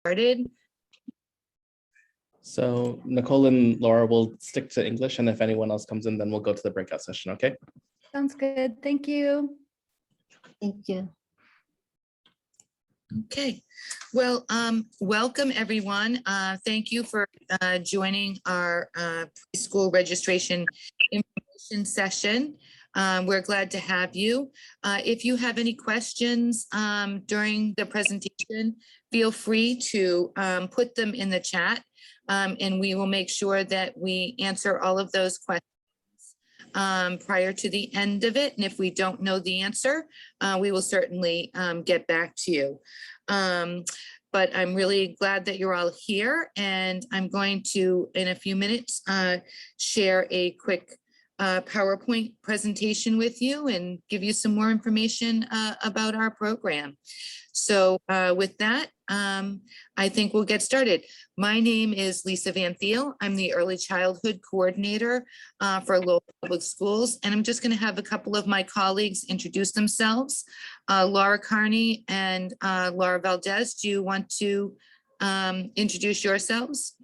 started. So Nicole and Laura will stick to English, and if anyone else comes in, then we'll go to the breakout session, okay? Sounds good. Thank you. Thank you. Okay, well, welcome everyone. Thank you for joining our preschool registration information session. We're glad to have you. If you have any questions during the presentation, feel free to put them in the chat, and we will make sure that we answer all of those questions prior to the end of it. And if we don't know the answer, we will certainly get back to you. But I'm really glad that you're all here, and I'm going to, in a few minutes, share a quick PowerPoint presentation with you and give you some more information about our program. So with that, I think we'll get started. My name is Lisa Van Thiel. I'm the Early Childhood Coordinator for Lowell Public Schools, and I'm just going to have a couple of my colleagues introduce themselves. Laura Carney and Laura Valdez, do you want to introduce yourselves?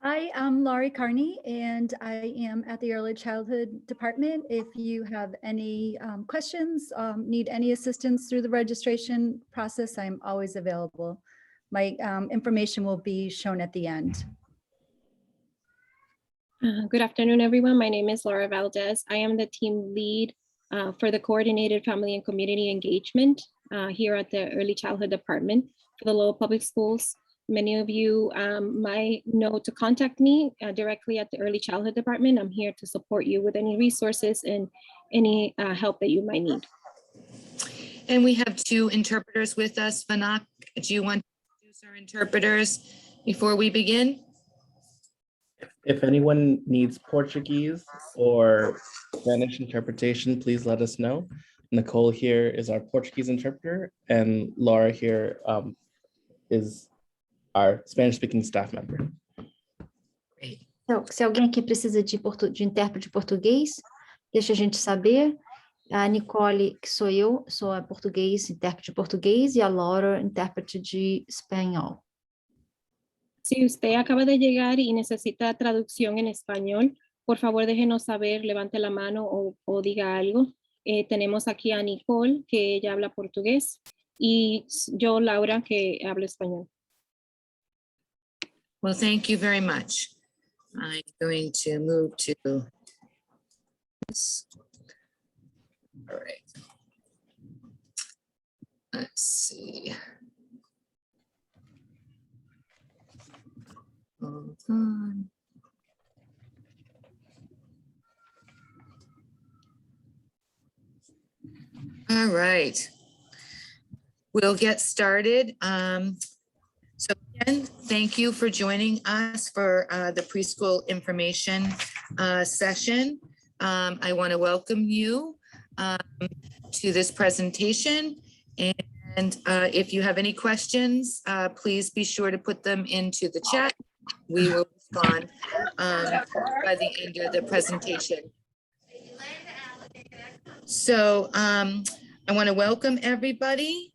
Hi, I'm Laurie Carney, and I am at the Early Childhood Department. If you have any questions, need any assistance through the registration process, I'm always available. My information will be shown at the end. Good afternoon, everyone. My name is Laura Valdez. I am the team lead for the Coordinated Family and Community Engagement here at the Early Childhood Department for the Lowell Public Schools. Many of you might know to contact me directly at the Early Childhood Department. I'm here to support you with any resources and any help that you might need. And we have two interpreters with us. Fanak, do you want to introduce our interpreters before we begin? If anyone needs Portuguese or Spanish interpretation, please let us know. Nicole here is our Portuguese interpreter, and Laura here is our Spanish-speaking staff member. Então, se alguém aqui precisa de intérprete de português, deixa a gente saber. A Nicole, que sou eu, sou a intérprete de português, e a Laura, intérprete de espanhol. Si usted acaba de llegar y necesita traducción en español, por favor déjenos saber, levante la mano o diga algo. Tenemos aquí a Nicole, que ella habla portugués, y yo, Laura, que hablo español. Well, thank you very much. I'm going to move to this. All right. Let's see. Hold on. All right. We'll get started. So again, thank you for joining us for the preschool information session. I want to welcome you to this presentation. And if you have any questions, please be sure to put them into the chat. We will respond by the end of the presentation. So I want to welcome everybody.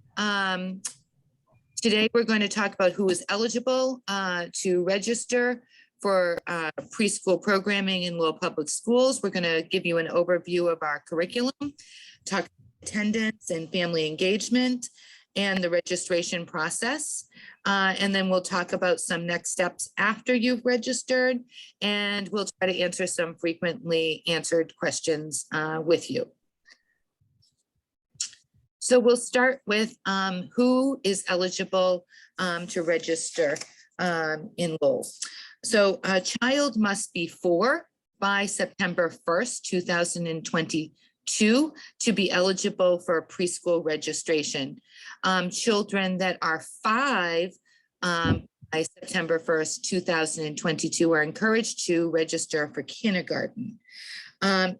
Today, we're going to talk about who is eligible to register for preschool programming in Lowell Public Schools. We're going to give you an overview of our curriculum, talk attendance and family engagement, and the registration process. And then we'll talk about some next steps after you've registered, and we'll try to answer some frequently answered questions with you. So we'll start with who is eligible to register in Lowell. So a child must be 4 by September 1st, 2022 to be eligible for preschool registration. Children that are 5 by September 1st, 2022 are encouraged to register for kindergarten.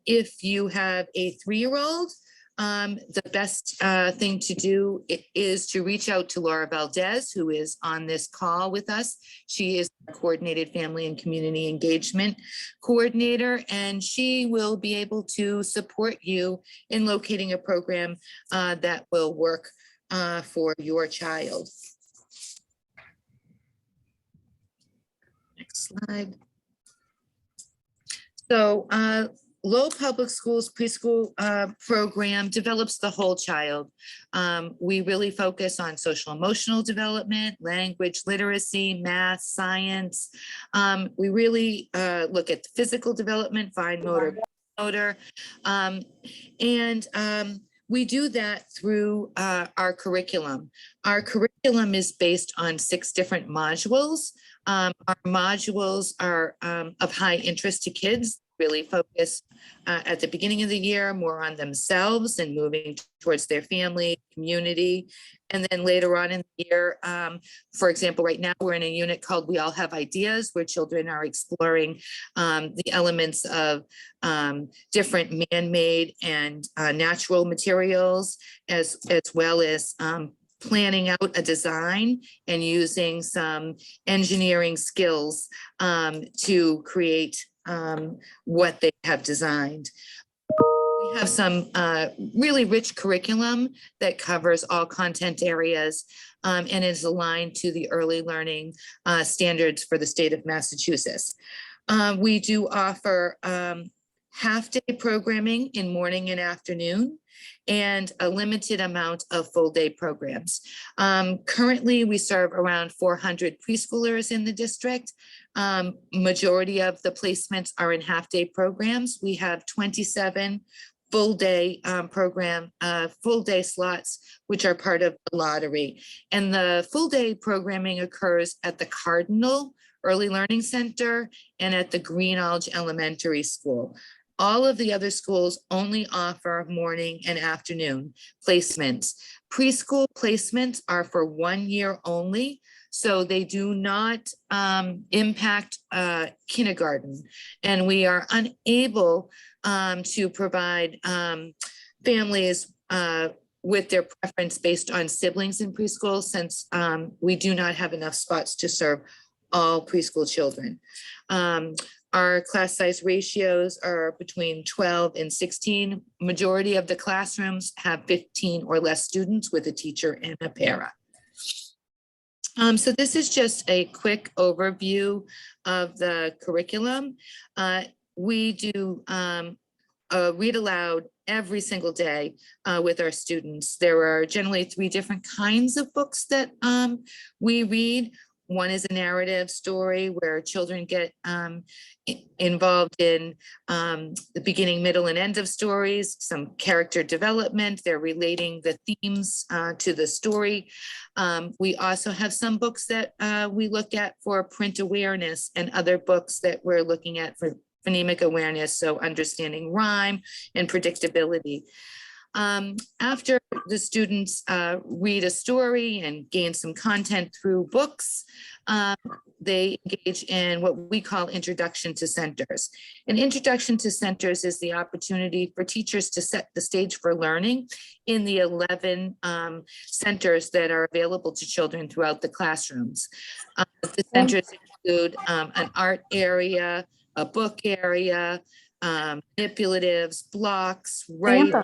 If you have a 3-year-old, the best thing to do is to reach out to Laura Valdez, who is on this call with us. She is the Coordinated Family and Community Engagement Coordinator, and she will be able to support you in locating a program that will work for your child. Next slide. So Lowell Public Schools preschool program develops the whole child. We really focus on social emotional development, language literacy, math, science. We really look at physical development, fine motor. We do that through our curriculum. Our curriculum is based on 6 different modules. Our modules are of high interest to kids, really focus at the beginning of the year more on themselves and moving towards their family, community. And then later on in the year, for example, right now we're in a unit called We All Have Ideas, where children are exploring the elements of different man-made and natural materials, as well as planning out a design and using some engineering skills to create what they have designed. We have some really rich curriculum that covers all content areas and is aligned to the early learning standards for the state of Massachusetts. We do offer half-day programming in morning and afternoon, and a limited amount of full-day programs. Currently, we serve around 400 preschoolers in the district. Majority of the placements are in half-day programs. We have 27 full-day full-day slots, which are part of the lottery. And the full-day programming occurs at the Cardinal Early Learning Center and at the Greenalge Elementary School. All of the other schools only offer morning and afternoon placements. Preschool placements are for 1 year only, so they do not impact kindergarten. And we are unable to provide families with their preference based on siblings in preschool, since we do not have enough spots to serve all preschool children. Our class size ratios are between 12 and 16. Majority of the classrooms have 15 or less students with a teacher and a para. So this is just a quick overview of the curriculum. We do read aloud every single day with our students. There are generally 3 different kinds of books that we read. One is a narrative story where children get involved in the beginning, middle, and end of stories, some character development. They're relating the themes to the story. We also have some books that we look at for print awareness, and other books that we're looking at for phonemic awareness, so understanding rhyme and predictability. After the students read a story and gain some content through books, they engage in what we call introduction to centers. An introduction to centers is the opportunity for teachers to set the stage for learning in the 11 centers that are available to children throughout the classrooms. The centers include an art area, a book area, manipulatives, blocks, writing.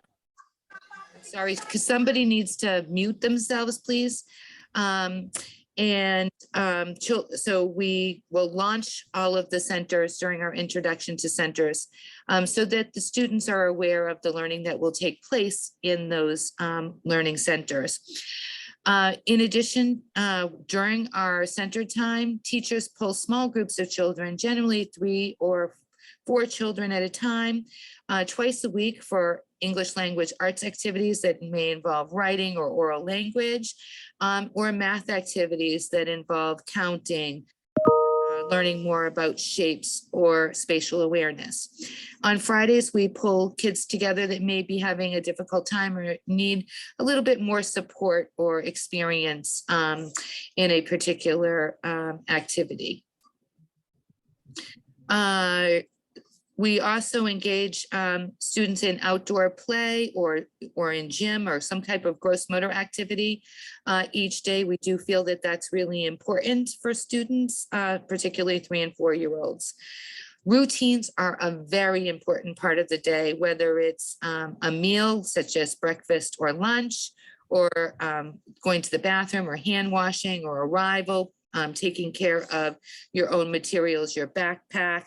Sorry, because somebody needs to mute themselves, please. So we will launch all of the centers during our introduction to centers so that the students are aware of the learning that will take place in those learning centers. In addition, during our center time, teachers pull small groups of children, generally 3 or 4 children at a time, twice a week for English language arts activities that may involve writing or oral language, or math activities that involve counting, learning more about shapes or spatial awareness. On Fridays, we pull kids together that may be having a difficult time or need a little bit more support or experience in a particular activity. We also engage students in outdoor play or in gym or some type of gross motor activity each day. We do feel that that's really important for students, particularly 3 and 4-year-olds. Routines are a very important part of the day, whether it's a meal such as breakfast or lunch, or going to the bathroom or hand washing or arrival, taking care of your own materials, your backpack,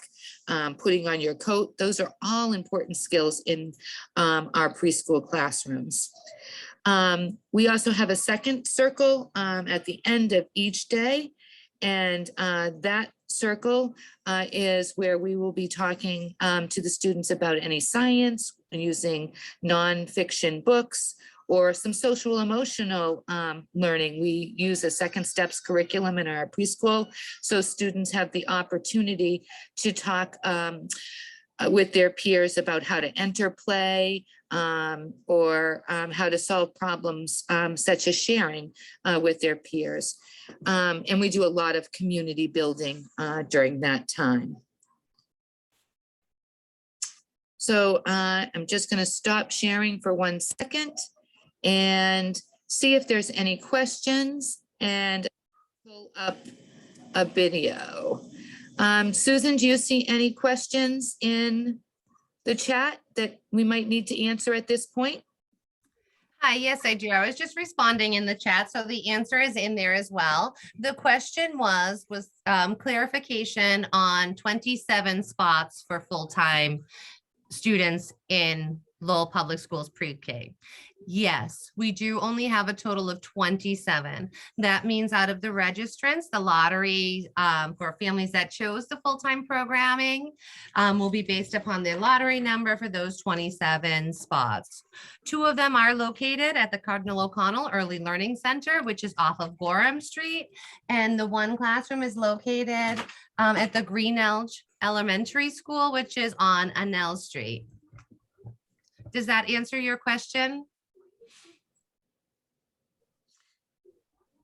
putting on your coat. Those are all important skills in our preschool classrooms. We also have a second circle at the end of each day. And that circle is where we will be talking to the students about any science and using nonfiction books or some social emotional learning. We use a second steps curriculum in our preschool, so students have the opportunity to talk with their peers about how to enter play or how to solve problems such as sharing with their peers. And we do a lot of community building during that time. So I'm just going to stop sharing for 1 second and see if there's any questions and pull up a video. Susan, do you see any questions in the chat that we might need to answer at this point? Hi, yes, I do. I was just responding in the chat, so the answer is in there as well. The question was clarification on 27 spots for full-time students in Lowell Public Schools pre-K. Yes, we do only have a total of 27. That means out of the registrants, the lottery for families that chose the full-time programming will be based upon their lottery number for those 27 spots. 2 of them are located at the Cardinal O'Connell Early Learning Center, which is off of Gorham Street. And the 1 classroom is located at the Green Elge Elementary School, which is on Annell Street. Does that answer your question?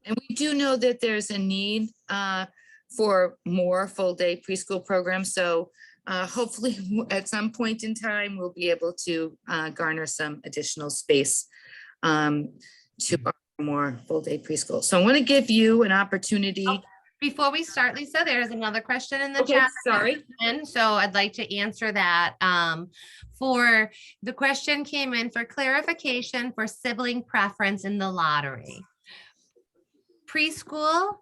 And we do know that there's a need for more full-day preschool programs. So hopefully at some point in time, we'll be able to garner some additional space to offer more full-day preschool. So I want to give you an opportunity. Oh, before we start, Lisa, there's another question in the Okay, chat. sorry. And so I'd like to answer that. For the question came in for clarification for sibling preference in the lottery. Preschool,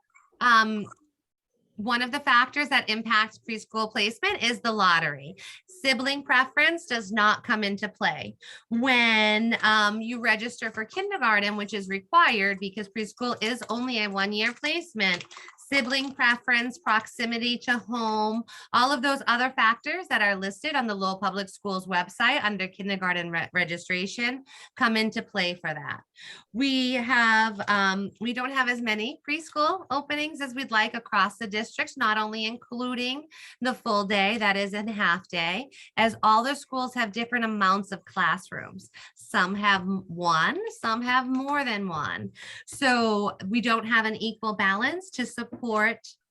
one of the factors that impacts preschool placement is the lottery. Sibling preference does not come into play. When you register for kindergarten, which is required because preschool is only a 1-year placement, sibling preference, proximity to home, all of those other factors that are listed on the Lowell Public Schools website under kindergarten registration come into play for that. We don't have as many preschool openings as we'd like across the districts, not only including the full day, that is in half day, as all the schools have different amounts of classrooms. Some have 1, some have more than 1. So we don't have an equal balance to support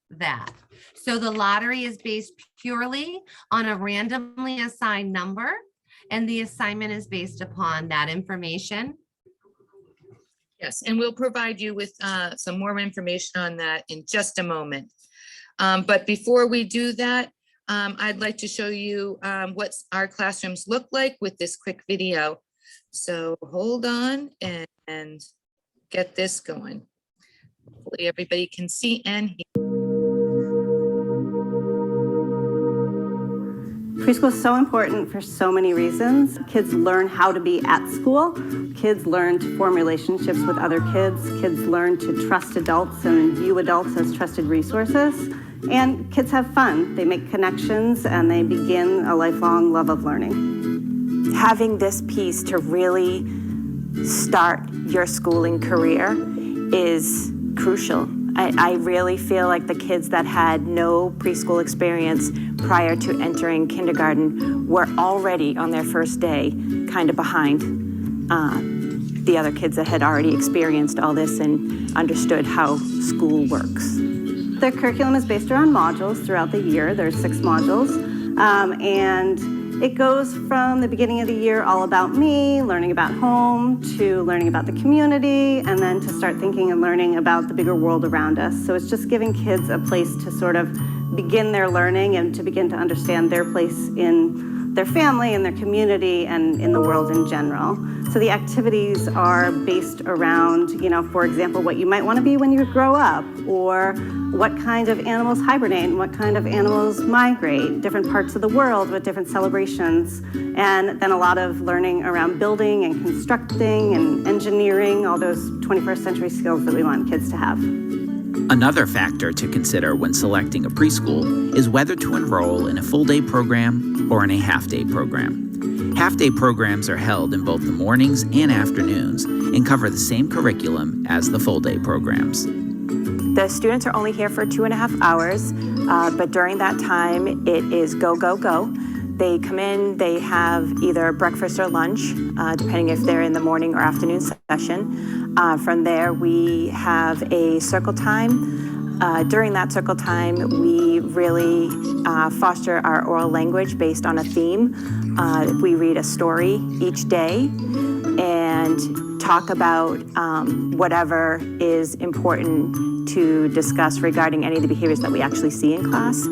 that. So the lottery is based purely on a randomly assigned number, and the assignment is based upon that information. Yes, and we'll provide you with some more information on that in just a moment. But before we do that, I'd like to show you what our classrooms look like with this quick video. So hold on and get this going. Hopefully everybody can see and hear. Preschool is so important for so many reasons. Kids learn how to be at school. Kids learn to form relationships with other kids. Kids learn to trust adults and view adults as trusted resources. And kids have fun. They make connections and they begin a lifelong love of learning. Having this piece to really start your schooling career is crucial. I really feel like the kids that had no preschool experience prior to entering kindergarten were already on their first day kind of behind the other kids that had already experienced all this and understood how school works. The curriculum is based around modules throughout the year. There's 6 modules, and it goes from the beginning of the year all about me, learning about home, to learning about the community, and then to start thinking and learning about the bigger world around us. So it's just giving kids a place to sort of begin their learning and to begin to understand their place in their family and their community and in the world in general. So So the activities are based around, for example, what you might want to be when you grow up, or what kind of animals hibernate and what kind of animals migrate, different parts of the world with different celebrations, and then a lot of learning around building and constructing and engineering, all those 21st century skills that we want kids to have. Another factor to consider when selecting a preschool is whether to enroll in a full-day program or in a half-day program. Half-day programs are held in both the mornings and afternoons and cover the same curriculum as the full-day programs. The students are only here for 2.5 hours, but during that time, it is go, go, go. They come in, they have either breakfast or lunch, depending if they're in the morning or afternoon session. From there, we have a circle time. During that circle time, we really foster our oral language based on a theme. We read a story each day and talk about whatever is important to discuss regarding any of the behaviors that we actually see in class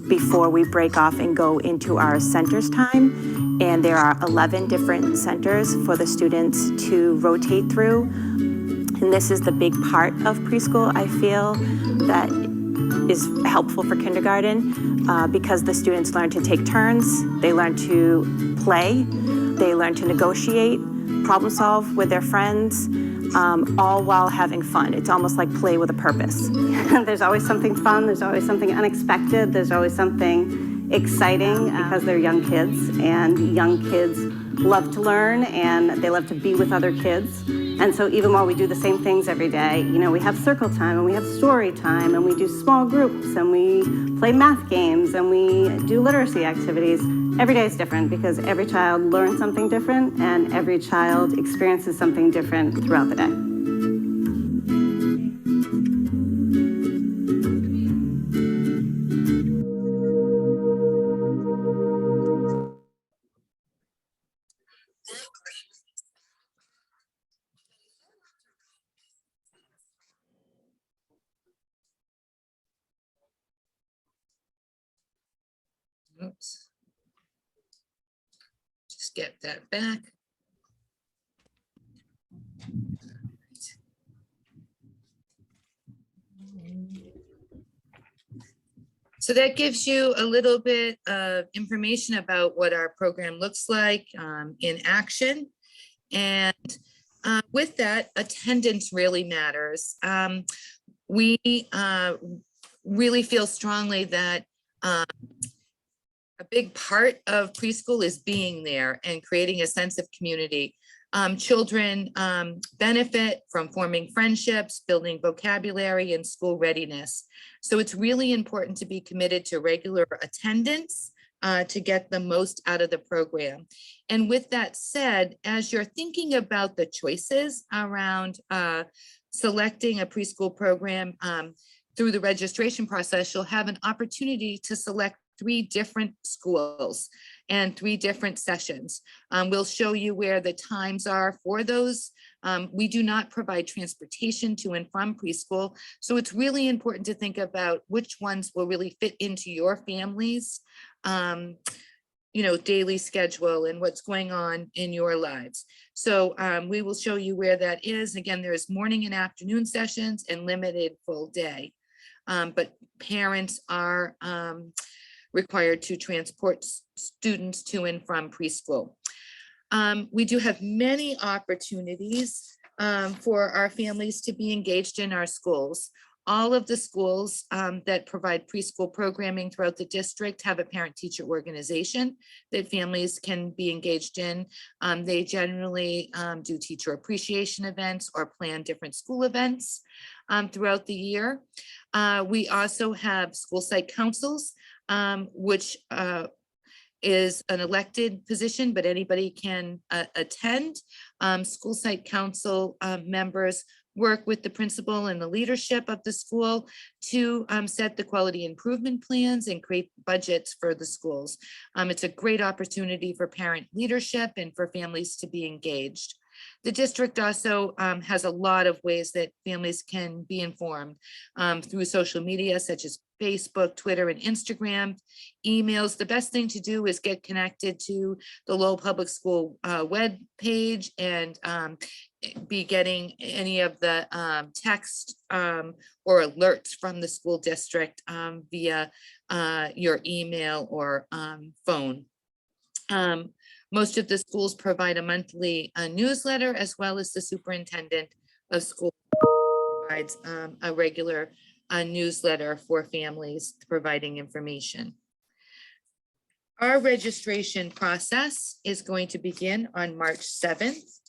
before we break off and go into our centers time. And there are 11 different centers for the students to rotate through. And this is the big part of preschool, I feel, that is helpful for kindergarten because the students learn to take turns, they learn to play, they learn to negotiate, problem solve with their friends, all while having fun. It's almost like play with a purpose. There's always something fun, there's always something unexpected, there's always something exciting because they're young kids, and young kids love to learn and they love to be with other kids. And so even while we do the same things every day, we have circle time and we have story time and we do small groups and we play math games and we do literacy activities. Every day is different because every child learns something different and every child experiences something different throughout the day. Oops. Just get that back. So that gives you a little bit of information about what our program looks like in action. And with that, attendance really matters. We really feel strongly that a big part of preschool is being there and creating a sense of community. Children benefit from forming friendships, building vocabulary, and school readiness. So it's really important to be committed to regular attendance to get the most out of the program. And with that said, as you're thinking about the choices around selecting a preschool program through the registration process, you'll have an opportunity to select 3 different schools and 3 different sessions. We'll show you where the times are for those. We do not provide transportation to and from preschool, so it's really important to think about which ones will really fit into your family's daily schedule and what's going on in your lives. So we will show you where that is. Again, there's morning and afternoon sessions and limited full day. But parents are required to transport students to and from preschool. We do have many opportunities for our families to be engaged in our schools. All of the schools that provide preschool programming throughout the district have a parent-teacher organization that families can be engaged in. They generally do teacher appreciation events or plan different school events throughout the year. We also have school site councils, which is an elected position, but anybody can attend. School site council members work with the principal and the leadership of the school to set the quality improvement plans and create budgets for the schools. It's a great opportunity for parent leadership and for families to be engaged. The district also has a lot of ways that families can be informed through social media such as Facebook, Twitter, and Instagram, emails. The best thing to do is get connected to the Lowell Public School web page and be getting any of the text or alerts from the school district via your email or phone. Most of the schools provide a monthly newsletter, as well as the superintendent of schools provides a regular newsletter for families providing information. Our registration process is going to begin on March 7th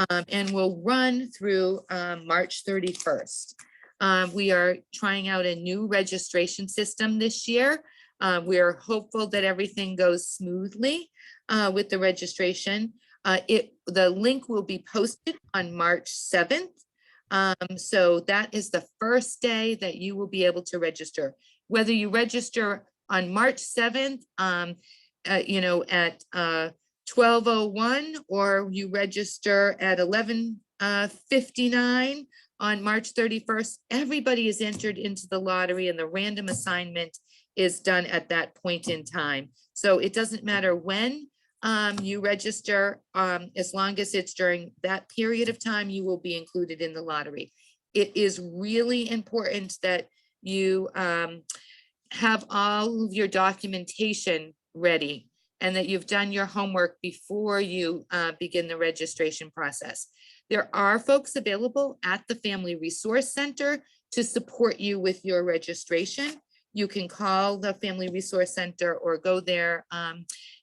and will run through March 31st. We are trying out a new registration system this year. We are hopeful that everything goes smoothly with the registration. The link will be posted on March 7th. So that is the first day that you will be able to register. Whether you register on March 7th, at 12:01, or you register at 11:59 on March 31st, everybody is entered into the lottery and the random assignment is done at that point in time. So it doesn't matter when you register, as long as it's during that period of time, you will be included in the lottery. It is really important that you have all of your documentation ready and that you've done your homework before you begin the registration process. There are folks available at the Family Resource Center to support you with your registration. You can call the Family Resource Center or go there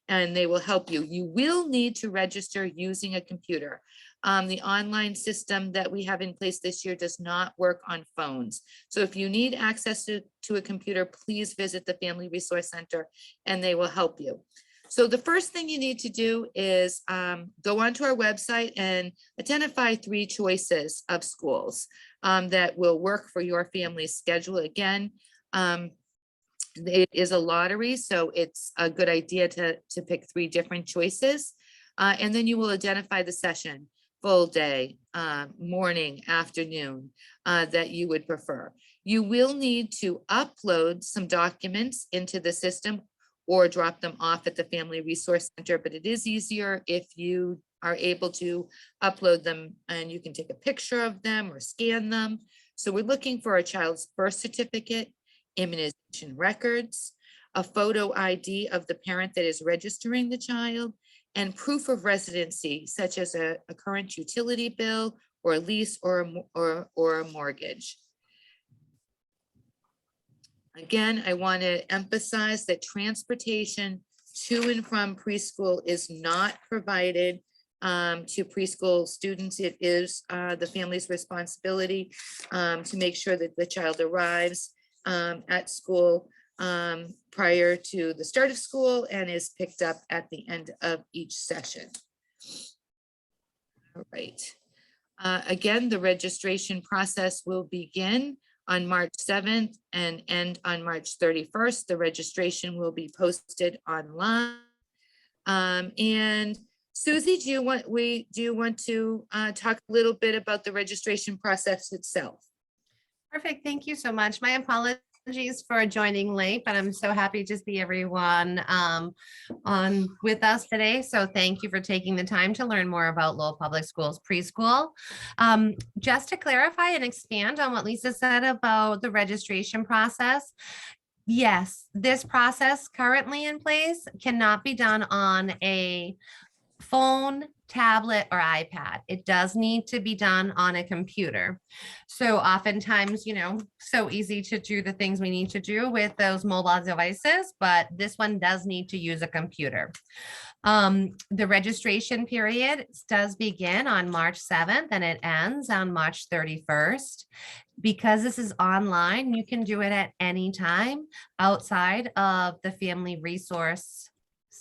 and they will help you. You will need to register using a computer. The online system that we have in place this year does not work on phones. So if you need access to a computer, please visit the Family Resource Center and they will help you. So the first thing you need to do is go onto our website and identify 3 choices of schools that will work for your family's schedule. Again, it is a lottery, so it's a good idea to pick 3 different choices. And then you will identify the session, full day, morning, afternoon, that you would prefer. You will need to upload some documents into the system or drop them off at the Family Resource Center, but it is easier if you are able to upload them and you can take a picture of them or scan them. So we're looking for a child's birth certificate, immunization records, a photo ID of the parent that is registering the child, and proof of residency, such as a current utility bill or a lease or a mortgage. Again, I want to emphasize that transportation to and from preschool is not provided to preschool students. It is the family's responsibility to make sure that the child arrives at school prior to the start of school and is picked up at the end of each session. All right. Again, the registration process will begin on March 7th and end on March 31st. The registration will be posted online. And Susie, do you want to talk a little bit about the registration process itself? Perfect. Thank you so much. My apologies for joining late, but I'm so happy to see everyone on with us today. So thank you for taking the time to learn more about Lowell Public Schools preschool. Just to clarify and expand on what Lisa said about the registration process. Yes, this process currently in place cannot be done on a phone, tablet, or iPad. It does need to be done on a computer. So oftentimes, so easy to do the things we need to do with those mobile devices, but this one does need to use a computer. The registration period does begin on March 7th and it ends on March 31st. Because this is online, you can do it at any time outside of the Family Resource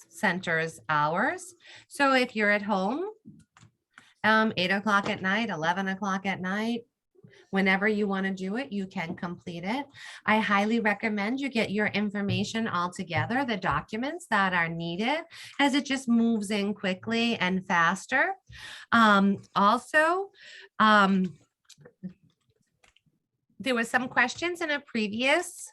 Center's hours. So if you're at home, 8 o'clock at night, 11 o'clock at night, Whenever you want to do it, you can complete it. I highly recommend you get your information all together, the documents that are needed, as it just moves in quickly and faster. Also, there was some questions in a previous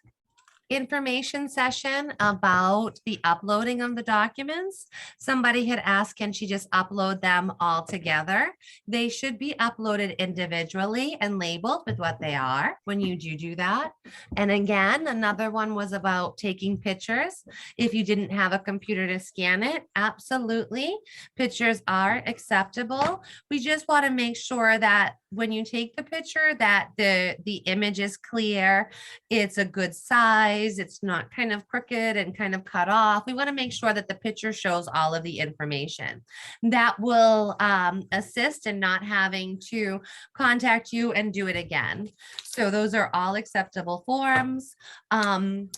information session about the uploading of the documents. Somebody had asked, can she just upload them all together? They should be uploaded individually and labeled with what they are when you do that. And again, another one was about taking pictures. If you didn't have a computer to scan it, absolutely, pictures are acceptable. We just want to make sure that when you take the picture that the image is clear, it's a good size, it's not kind of crooked and kind of cut off. We want to make sure that the picture shows all of the information. That will assist in not having to contact you and do it again. So those are all acceptable forms.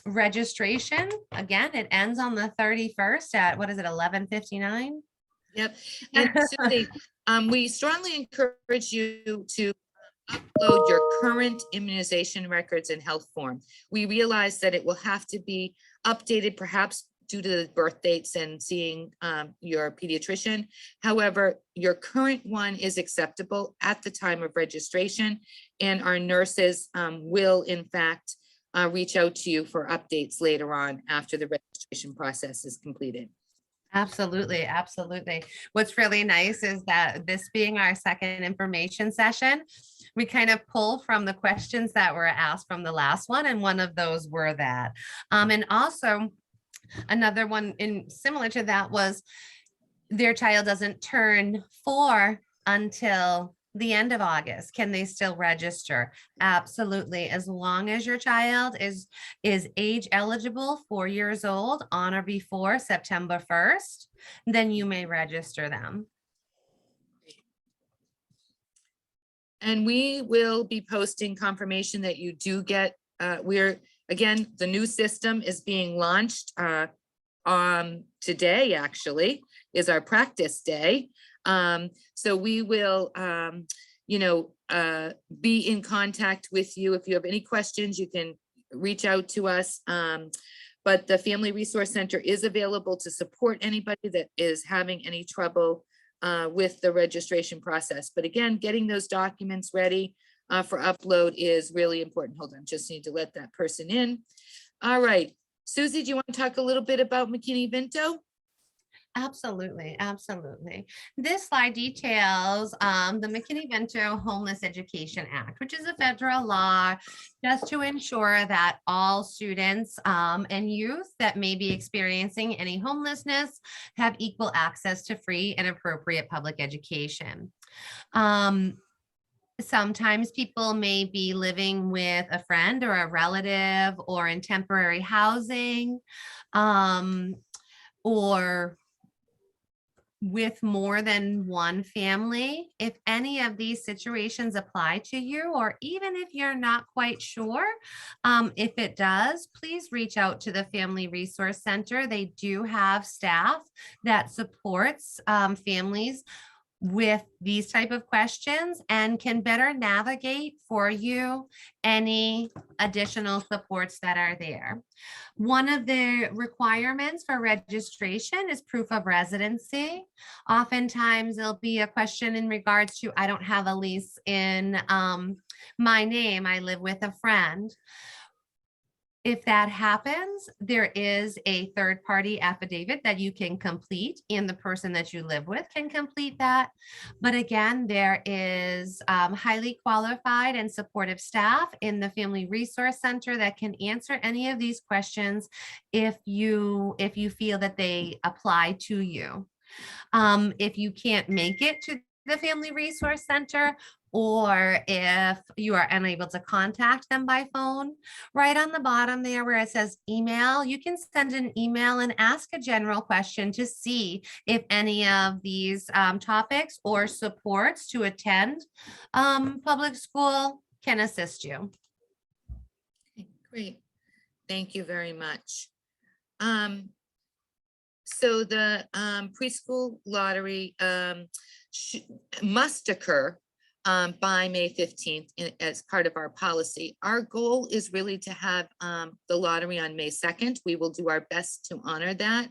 Registration, again, it ends on the 31st at, what is it, 11:59? Yep. And Susie, we strongly encourage you to upload your current immunization records in health form. We realize that it will have to be updated perhaps due to the birth dates and seeing your pediatrician. However, your current one is acceptable at the time of registration, and our nurses will in fact reach out to you for updates later on after the registration process is completed. Absolutely, absolutely. What's really nice is that this being our second information session, we kind of pull from the questions that were asked from the last one, and one of those were that. And also another one in similar to that was their child doesn't turn 4 until the end of August. Can they still register? Absolutely. As long as your child is age eligible, 4 years old, on or before September 1st, then you may register them. And we will be posting confirmation that you do get, again, the new system is being launched today, actually, is our practice day. So we will, be in contact with you. If you have any questions, you can reach out to us. But the Family Resource Center is available to support anybody that is having any trouble with the registration process. But again, getting those documents ready for upload is really important. Hold on, just need to let that person in. All right, Susie, do you want to talk a little bit about McKinney-Vento? Absolutely, absolutely. This slide details the McKinney-Vento Homeless Education Act, which is a federal law just to ensure that all students and youth that may be experiencing any homelessness have equal access to free and appropriate public education. Sometimes people may be living with a friend or a relative or in temporary housing or with more than one family. If any of these situations apply to you, or even if you're not quite sure if it does, please reach out to the Family Resource Center. They do have staff that supports families with these type of questions and can better navigate for you any additional supports that are there. One of the requirements for registration is proof of residency. Oftentimes there'll be a question in regards to, I don't have a lease in my name, I live with a friend. If that happens, there is a third-party affidavit that you can complete, and the person that you live with can complete that. But again, there is highly qualified and supportive staff in the Family Resource Center that can answer any of these questions if you feel that they apply to you. If you can't make it to the Family Resource Center, or if you are unable to contact them by phone, right on the bottom there where it says email, you can send an email and ask a general question to see if any of these topics or supports to attend public school can assist you. Okay, great. Thank you very much. So the preschool lottery must occur by May 15th as part of our policy. Our goal is really to have the lottery on May 2nd. We will do our best to honor that.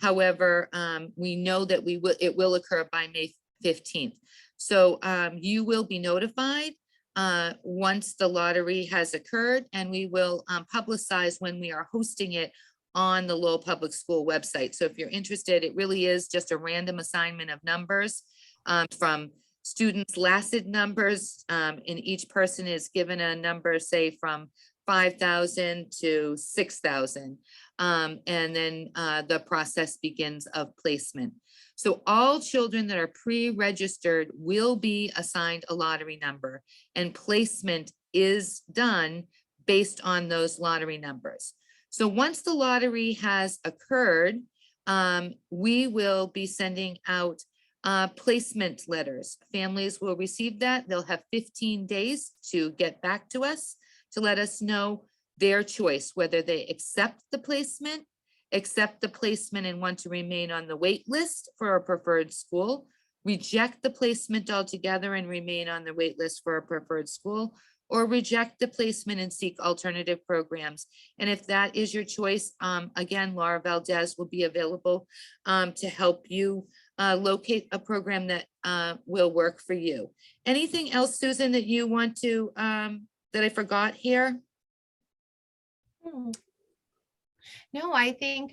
However, we know that it will occur by May 15th. So you will be notified once the lottery has occurred, and we will publicize when we are hosting it on the Lowell Public School website. So if you're interested, it really is just a random assignment of numbers from students' LACID numbers, and each person is given a number, say from 5,000 to 6,000. And then the process begins of placement. So all children that are pre-registered will be assigned a lottery number, and placement is done based on those lottery numbers. So once the lottery has occurred, we will be sending out placement letters. Families will receive that. They'll have 15 days to get back to us to let us know their choice, whether they accept the placement and want to remain on the wait list for a preferred school, reject the placement altogether and remain on the wait list for a preferred school, or reject the placement and seek alternative programs. And if that is your choice, again, Laura Valdez will be available to help you locate a program that will work for you. Anything else, Susan, that you want to, that I forgot here? No, I think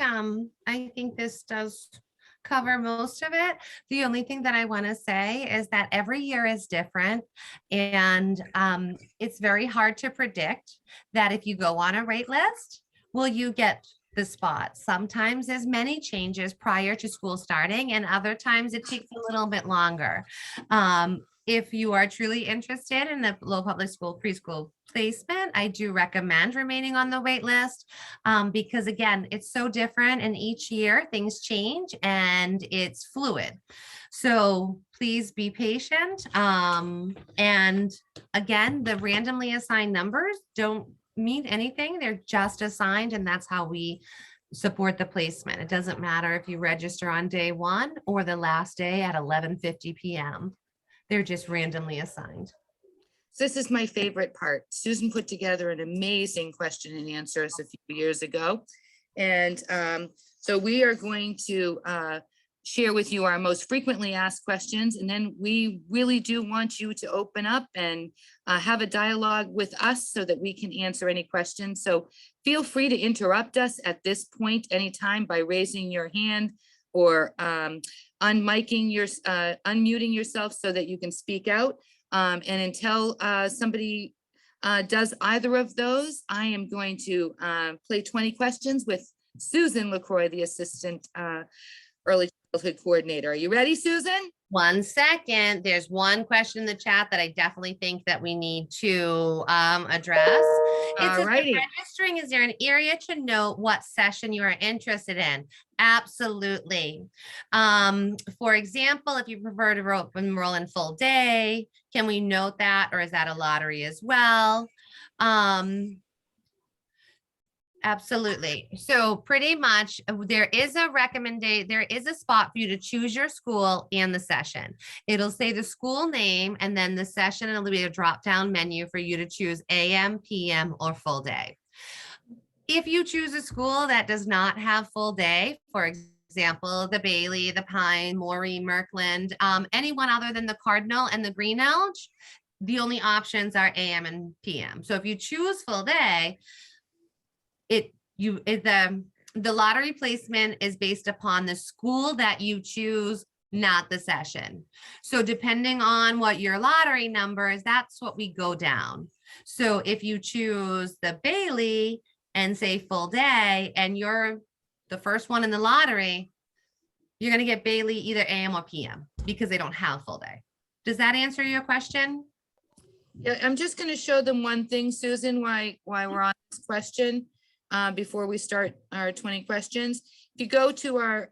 this does cover most of it. The only thing that I want to say is that every year is different, and it's very hard to predict that if you go on a wait list, will you get the spot. Sometimes there's many changes prior to school starting, and other times it takes a little bit longer. If you are truly interested in the Lowell Public School preschool placement, I do recommend remaining on the wait list because again, it's so different, and each year things change and it's fluid. So please be patient. And again, the randomly assigned numbers don't mean anything. They're just assigned, and that's how we support the placement. It doesn't matter if you register on day one or the last day at 11:50 p.m. They're just randomly assigned. So this is my favorite part. Susan put together an amazing question and answers a few years ago. And so we are going to share with you our most frequently asked questions. And then we really do want you to open up and have a dialogue with us so that we can answer any questions. So feel free to interrupt us at this point anytime by raising your hand or unmuting yourself so that you can speak out. And until somebody does either of those, I am going to play 20 questions with Susan LaCroix, the Assistant Early Childhood Coordinator. Are you ready, Susan? 1 second. There's one question in the chat that I definitely think that we need to address. It says, when registering, is there an area to note what session you are interested in? Absolutely. For example, if you prefer to enroll in full day, can we note that, or is that a lottery as well? Absolutely. So pretty much there is a spot for you to choose your school and the session. It'll say the school name and then the session, and it'll be a drop-down menu for you to choose AM, PM, or full day. If you choose a school that does not have full day, for example, the Bailey, the Pine, Morey, Merkland, anyone other than the Cardinal and the Green Elge, the only options are AM and PM. So if you choose full day, the lottery placement is based upon the school that you choose, not the session. So depending on what your lottery number is, that's what we go down. So if you choose the Bailey and say full day, and you're the first one in the lottery, you're going to get Bailey either AM or PM because they don't have full day. Does that answer your question? Yeah, I'm just going to show them one thing, Susan, why we're on this question. Before we start our 20 questions. If you go to our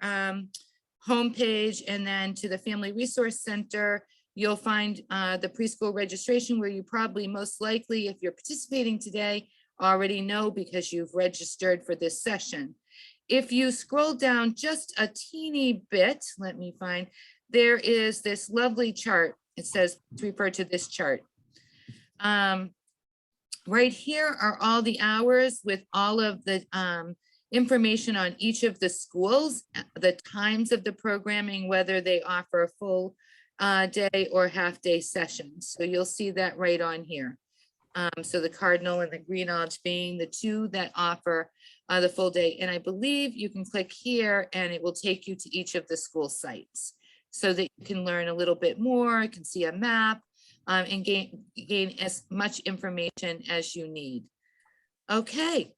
homepage and then to the Family Resource Center, you'll find the preschool registration, where you probably most likely, if you're participating today, already know because you've registered for this session. If you scroll down just a teeny bit, let me find, there is this lovely chart, it says, refer to this chart. Right here are all the hours with all of the information on each of the schools, the times of the programming, whether they offer a full day or half-day sessions. So you'll see that right on here. So the Cardinal and the Greenwich being the two that offer the full day. And I believe you can click here and it will take you to each of the school sites so that you can learn a little bit more, you can see a map, and gain as much information as you need. Okay.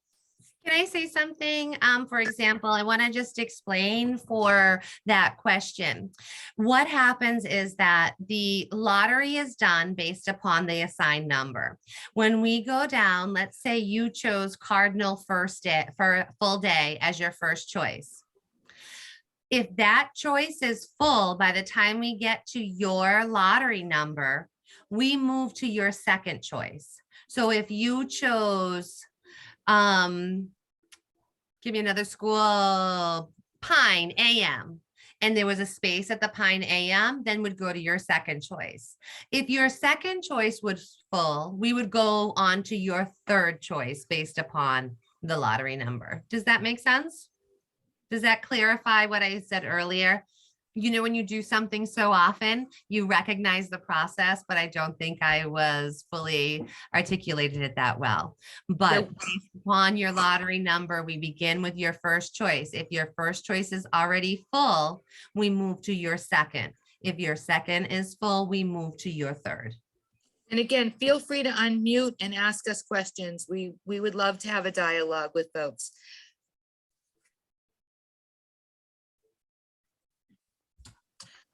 Can I say something? For example, I want to just explain for that question. What happens is that the lottery is done based upon the assigned number. When we go down, let's say you chose Cardinal first day for full day as your first choice. If that choice is full by the time we get to your lottery number, we move to your second choice. So if you chose give me another school, Pine AM, and there was a space at the Pine AM, then would go to your second choice. If your second choice was full, we would go on to your third choice based upon the lottery number. Does that make sense? Does that clarify what I said earlier? You know, when you do something so often, you recognize the process, but I don't think I was fully articulated it that well. But based upon your lottery number, we begin with your first choice. If your first choice is already full, we move to your second. If your second is full, we move to your third. And again, feel free to unmute and ask us questions. We would love to have a dialogue with folks.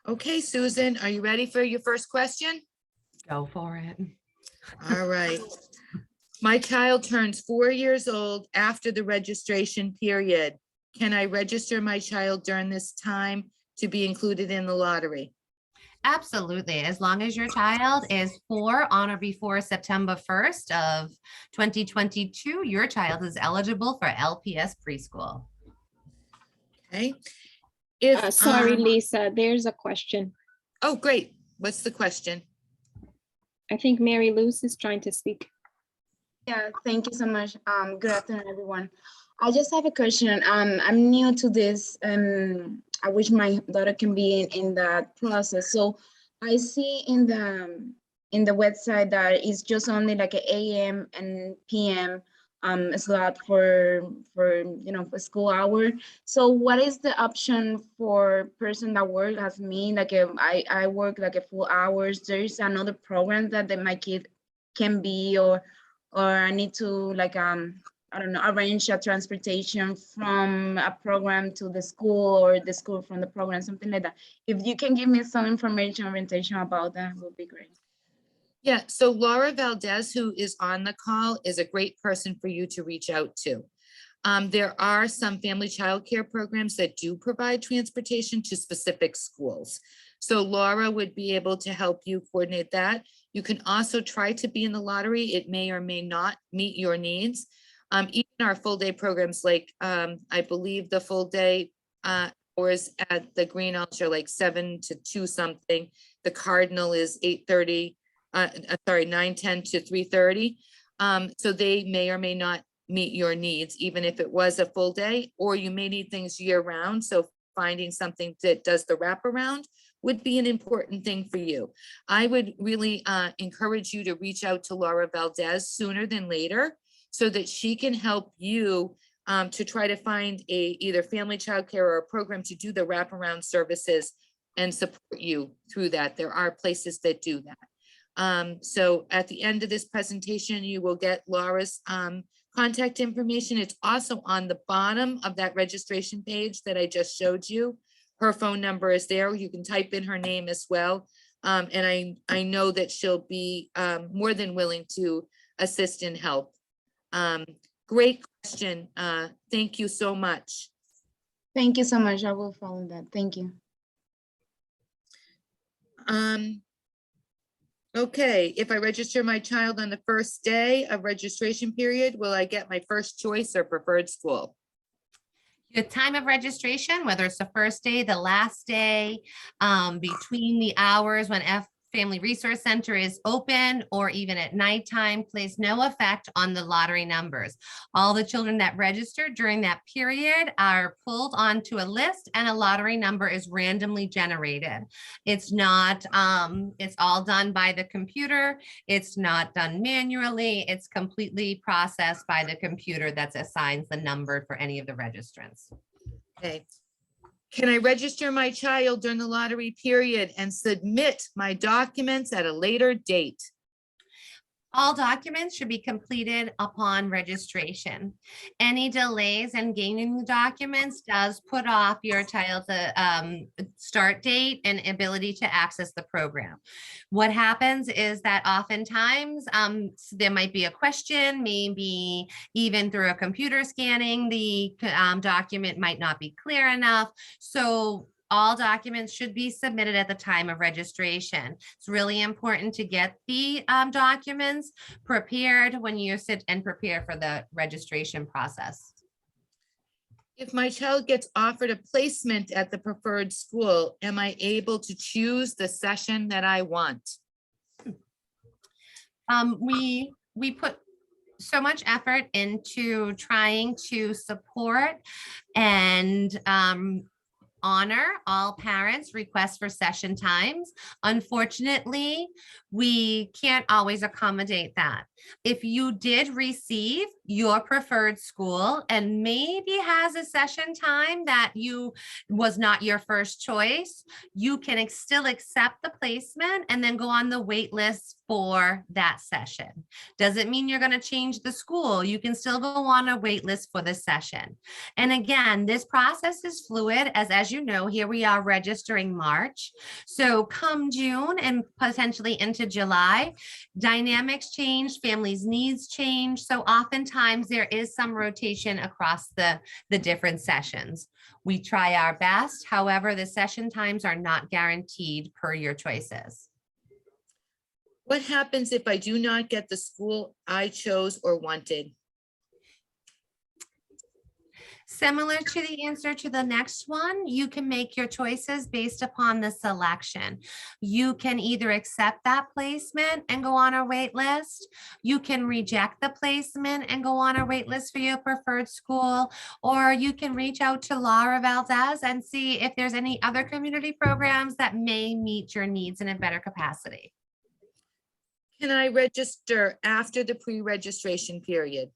Okay, Susan, are you ready for your first question? Go for it. All right. My child turns 4 years old after the registration period. Can I register my child during this time to be included in the lottery? Absolutely. As long as your child is 4 on or before September 1st of 2022, your child is eligible for LPS preschool. Okay. Sorry, Lisa, there's a question. Oh, great. What's the question? I think Mary Luz is trying to speak. Yeah, thank you so much. Good afternoon, everyone. I just have a question. I'm new to this, and I wish my daughter can be in that process. So I see in the website that it's just only like an AM and PM slot for for school hour. So what is the option for person that work as me? Like I work like a full hours. There is another program that my kid can be, or I need to like I don't know, arrange a transportation from a program to the school or the school from the program, something like that. If you can give me some information, orientation about that, would be great. Yeah, so Laura Valdez, who is on the call, is a great person for you to reach out to. There are some family childcare programs that do provide transportation to specific schools. So Laura would be able to help you coordinate that. You can also try to be in the lottery. It may or may not meet your needs. Even our full day programs, like I believe the full day hours at the Greenwich are like 7 to 2 something. The Cardinal is 8:30. 9:10 to 3:30. So they may or may not meet your needs, even if it was a full day, or you may need things year round. So finding something that does the wraparound would be an important thing for you. I would really encourage you to reach out to Laura Valdez sooner than later so that she can help you to try to find either family childcare or a program to do the wraparound services and support you through that. There are places that do that. So at the end of this presentation, you will get Laura's contact information. It's also on the bottom of that registration page that I just showed you. Her phone number is there. You can type in her name as well. And I know that she'll be more than willing to assist and help. Great question. Thank you so much. Thank you so much. I will follow that. Thank you. Okay, if I register my child on the first day of registration period, will I get my first choice or preferred school? Your time of registration, whether it's the first day, the last day, between the hours when Family Resource Center is open or even at nighttime plays no effect on the lottery numbers. All the children that registered during that period are pulled onto a list and a lottery number is randomly generated. It's not, it's all done by the computer. It's not done manually. It's completely processed by the computer that assigns the number for any of the registrants. Okay. Can I register my child during the lottery period and submit my documents at a later date? All documents should be completed upon registration. Any delays in gaining the documents does put off your child's start date and ability to access the program. What happens is that oftentimes there might be a question, maybe even through a computer scanning, the document might not be clear enough. So all documents should be submitted at the time of registration. It's really important to get the documents prepared when you sit and prepare for the registration process. If my child gets offered a placement at the preferred school, am I able to choose the session that I want? We put so much effort into trying to support and honor all parents' requests for session times. Unfortunately, we can't always accommodate that. If you did receive your preferred school and maybe has a session time that was not your first choice, you can still accept the placement and then go on the wait list for that session. Doesn't mean you're going to change the school. You can still go on a wait list for the session. And again, this process is fluid as you know, here we are registering March. So come June and potentially into July, dynamics change, families' needs change. So oftentimes there is some rotation across the different sessions. We try our best. However, the session times are not guaranteed per your choices. What happens if I do not get the school I chose or wanted? Similar to the answer to the next one, you can make your choices based upon the selection. You can either accept that placement and go on our wait list. You can reject the placement and go on our wait list for your preferred school, or you can reach out to Laura Valdez and see if there's any other community programs that may meet your needs in a better capacity. Can I register after the pre-registration period?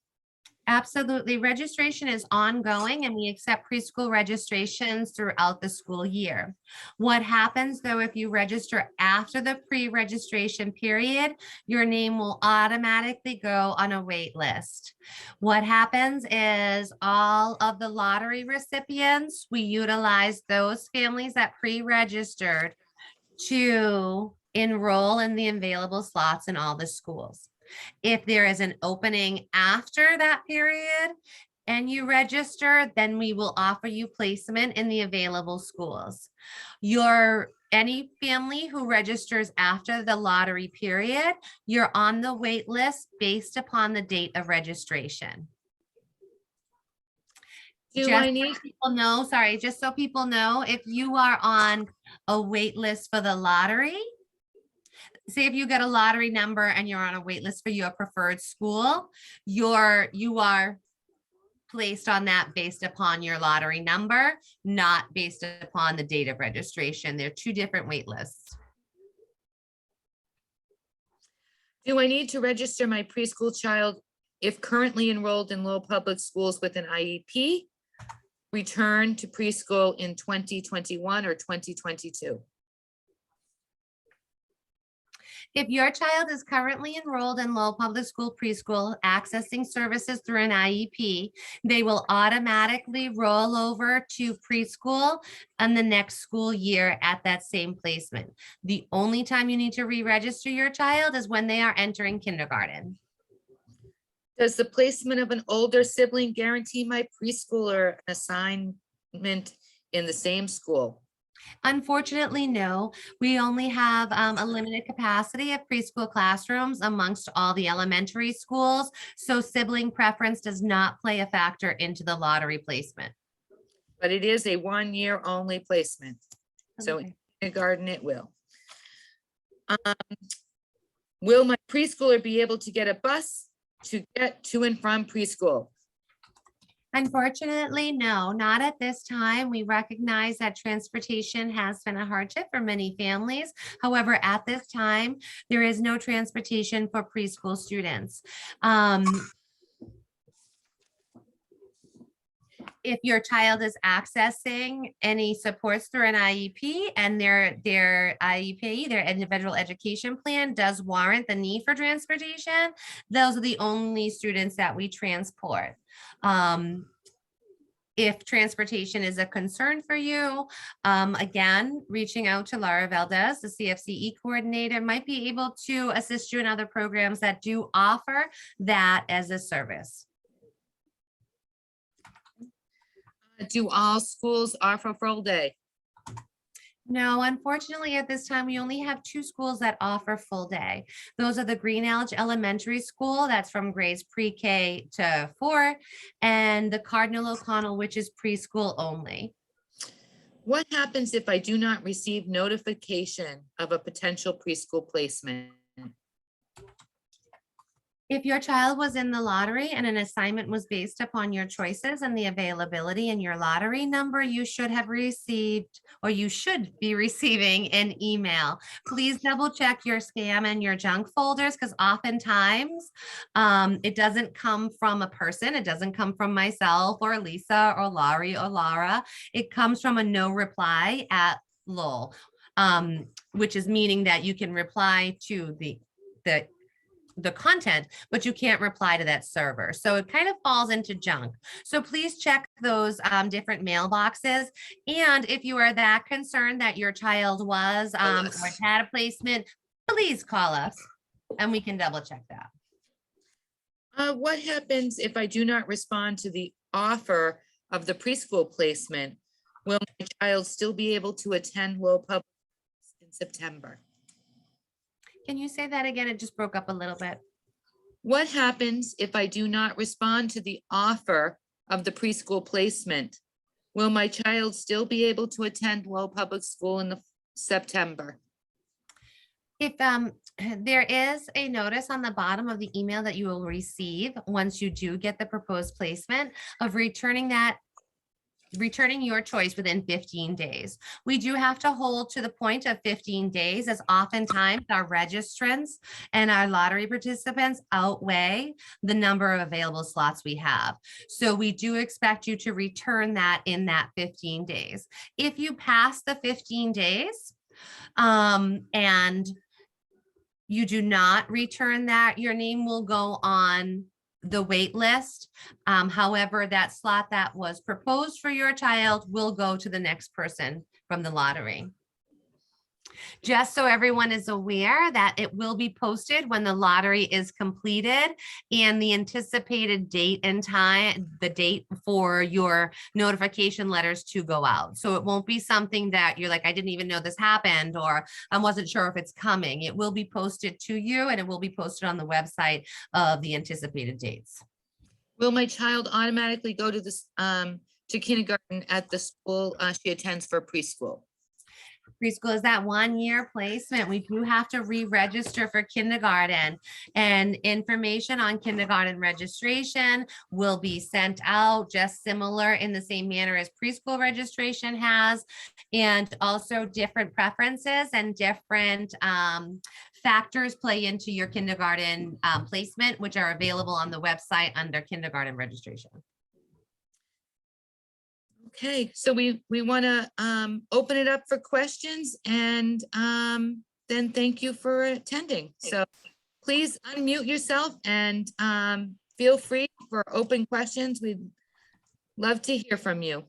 Absolutely. Registration is ongoing and we accept preschool registrations throughout the school year. What happens though, if you register after the pre-registration period, your name will automatically go on a wait list. What happens is all of the lottery recipients, we utilize those families that pre-registered to enroll in the available slots in all the schools. If there is an opening after that period and you register, then we will offer you placement in the available schools. Any family who registers after the lottery period, you're on the wait list based upon the date of registration. Just so people know, if you are on a wait list for the lottery, say if you get a lottery number and you're on a wait list for your preferred school, you are placed on that based upon your lottery number, not based upon the date of registration. They're two different wait lists. Do I need to register my preschool child if currently enrolled in Lowell Public Schools with an IEP? Return to preschool in 2021 or 2022? If your child is currently enrolled in Lowell Public School preschool accessing services through an IEP, they will automatically roll over to preschool in the next school year at that same placement. The only time you need to re-register your child is when they are entering kindergarten. Does the placement of an older sibling guarantee my preschooler assignment in the same school? Unfortunately, no. We only have a limited capacity of preschool classrooms amongst all the elementary schools, so sibling preference does not play a factor into the lottery placement. But it is a 1 year only placement. So in kindergarten it will. Will my preschooler be able to get a bus to get to and from preschool? Unfortunately, no, not at this time. We recognize that transportation has been a hardship for many families. However, at this time, there is no transportation for preschool students. If your child is accessing any supports through an IEP and their IEP, their individual education plan does warrant the need for transportation, those are the only students that we transport. If transportation is a concern for you, again, reaching out to Laura Valdez, the CFCE coordinator, might be able to assist you in other programs that do offer that as a service. Do all schools offer full day? No, unfortunately, at this time, we only have 2 schools that offer full day. Those are the Green Elge Elementary School, that's from grades pre-K to 4, and the Cardinal O'Connell, which is preschool only. What happens if I do not receive notification of a potential preschool placement? If your child was in the lottery and an assignment was based upon your choices and the availability in your lottery number, you should have received, or you should be receiving, an email. Please double check your spam and your junk folders, because oftentimes it doesn't come from a person. It doesn't come from myself or Lisa or Laurie or Laura. It comes from a no reply at LOL, which is meaning that you can reply to the content, but you can't reply to that server. So it kind of falls into junk. So please check those different mailboxes. And if you are that concerned that your child was or had a placement, please call us and we can double check that. What happens if I do not respond to the offer of the preschool placement? Will my child still be able to attend Lowell Public in September? Can you say that again? It just broke up a little bit. What happens if I do not respond to the offer of the preschool placement? Will my child still be able to attend Lowell Public School in September? If there is a notice on the bottom of the email that you will receive once you do get the proposed placement of returning your choice within 15 days. We do have to hold to the point of 15 days, as oftentimes our registrants and our lottery participants outweigh the number of available slots we have. So we do expect you to return that in that 15 days. If you pass the 15 days and you do not return that, your name will go on the wait list. However, that slot that was proposed for your child will go to the next person from the lottery. Just so everyone is aware that it will be posted when the lottery is completed and the anticipated date and time, the date for your notification letters to go out. So it won't be something that you're like, I didn't even know this happened, or I wasn't sure if it's coming. It will be posted to you and it will be posted on the website of the anticipated dates. Will my child automatically go to this to kindergarten at the school she attends for preschool? Preschool is that 1-year placement. We do have to re-register for kindergarten, and information on kindergarten registration will be sent out just similar in the same manner as preschool registration has, and also different preferences and different factors play into your kindergarten placement, which are available on the website under kindergarten registration. Okay, so we want to open it up for questions, and then thank you for attending. So please unmute yourself and feel free for open questions. We'd love to hear from you.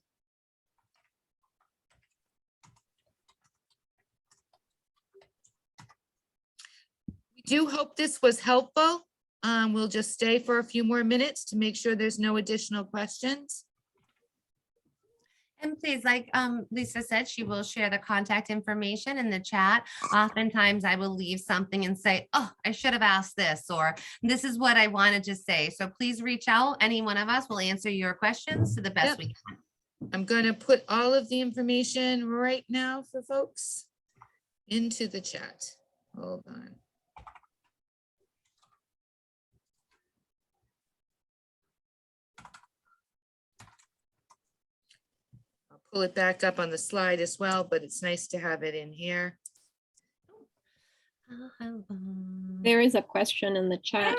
We do hope this was helpful. We'll just stay for a few more minutes to make sure there's no additional questions. And please, like Lisa said, she will share the contact information in the chat. Oftentimes I will leave something and say, oh, I should have asked this, or this is what I wanted to say. So please reach out. Any one of us will answer your questions to the best we can. I'm going to put all of the information right now for folks into the chat. Hold on. I'll pull it back up on the slide as well, but it's nice to have it in here. There is a question in the chat.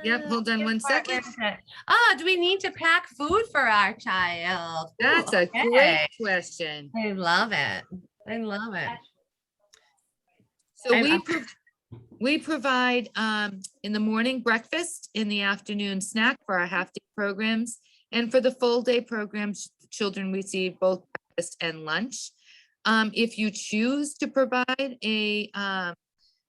Yep, hold on one second. Oh, do we need to pack food for our child? That's Ooh, a okay. great question. I love it. I love it. So I'm- we provide in the morning breakfast, in the afternoon snack for our half-day programs, and for the full-day programs, children receive both breakfast and lunch. If you choose to provide a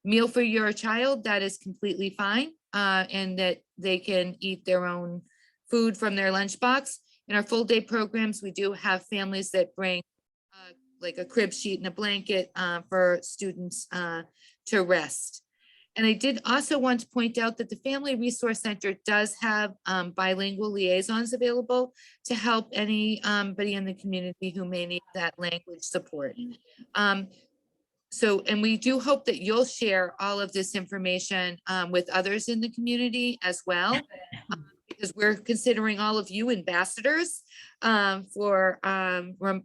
meal for your child, that is completely fine, and that they can eat their own food from their lunchbox. In our full-day programs, we do have families that bring like a crib sheet and a blanket for students to rest. And I did also want to point out that the Family Resource Center does have bilingual liaisons available to help anybody in the community who may need that language support. And we do hope that you'll share all of this information with others in the community as well, because we're considering all of you ambassadors for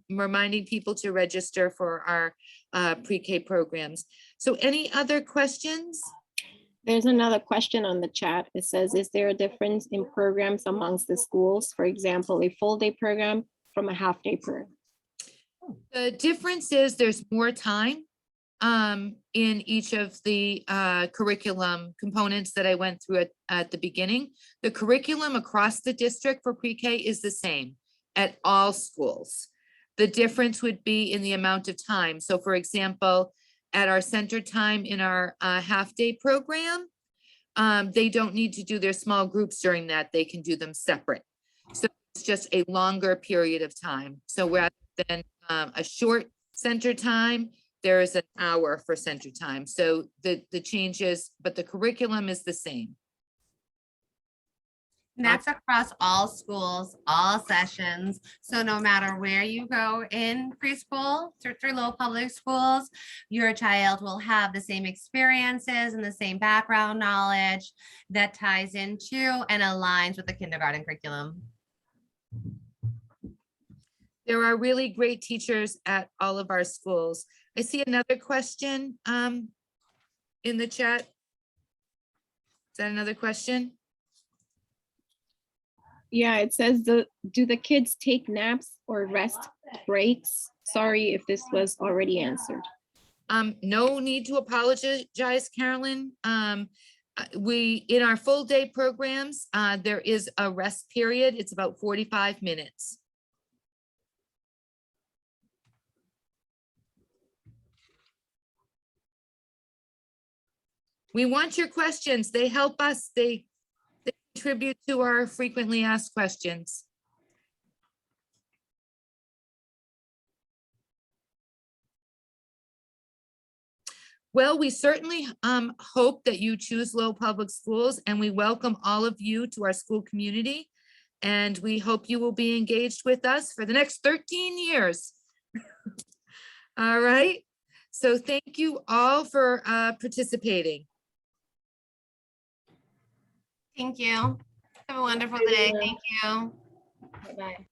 reminding people to register for our pre-K programs. So any other questions? There's another question on the chat. It says, is there a difference in programs amongst the schools? For example, a full day program from a half day program? The difference is there's more time in each of the curriculum components that I went through at the beginning. The curriculum across the district for pre-K is the same at all schools. The difference would be in the amount of time. So for example, at our center time in our half-day program, they don't need to do their small groups during that. They can do them separate. So it's just a longer period of time. So rather than a short center time, there is an hour for center time. So the changes, but the curriculum is the same. And that's across all schools, all sessions. So no matter where you go in preschool through Lowell Public Schools, your child will have the same experiences and the same background knowledge that ties into and aligns with the kindergarten curriculum. There are really great teachers at all of our schools. I see another question in the chat. Is that another question? Yeah, it says, do the kids take naps or rest breaks? Sorry if this was already answered. No need to apologize, Carolyn. In our full day programs, there is a rest period. It's about 45 minutes. We want your questions. They help us. They contribute to our frequently asked questions. Well, we certainly hope that you choose Lowell Public Schools, and we welcome all of you to our school community. And we hope you will be engaged with us for the next 13 years. All right. So thank you all for participating. Thank you. Have a wonderful day. Thank you. Bye-bye.